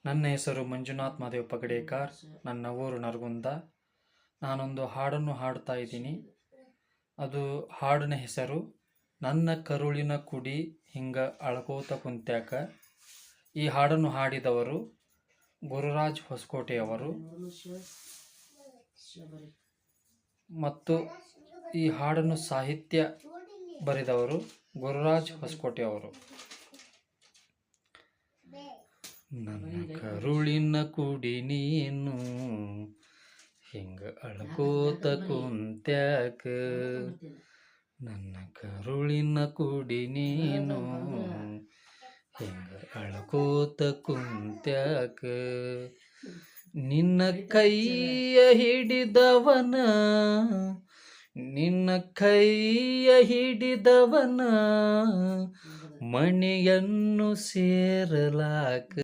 ನನ್ನ ಹೆಸರು ಮಂಜುನಾಥ್ ಮಾದೇವ್ ಪಗಡೇಕರ್. ನನ್ನ ಊರು ನರಗುಂದ. ನಾನೊಂದು ಹಾಡನ್ನು ಹಾಡ್ತಾ ಇದ್ದೀನಿ. ಅದು ಹಾಡಿನ ಹೆಸರು ನನ್ನ ಕರುಳಿನ ಕುಡಿ ಹಿಂಗ ಅಳ್ಕೋತ ಕುಂತ್ಯಾಕ. ಈ ಹಾಡನ್ನು ಹಾಡಿದವರು ಗುರುರಾಜ್ ಹೊಸಕೋಟೆಯವರು ಮತ್ತು ಈ ಹಾಡನ್ನು ಸಾಹಿತ್ಯ ಬರೆದವರು ಗುರುರಾಜ್ ಹೊಸಕೋಟೆಯವರು. ನನ್ನ ಕರುಳಿನ ಕುಡಿ ನೀನು ಹಿಂಗ ಅಳ್ಕೋತ ಕುಂತ್ಯಾಕ. ನನ್ನ ಕರುಳಿನ ಕುಡಿ ನೀನು ಹಿಂಗ ಅಳ್ಕೋತ ಕುಂತ್ಯಾಕ. ನಿನ್ನ ಕೈಯ ಹಿಡಿದವನ ಮಣಿಯನ್ನು ಸೇರಲಾಕ.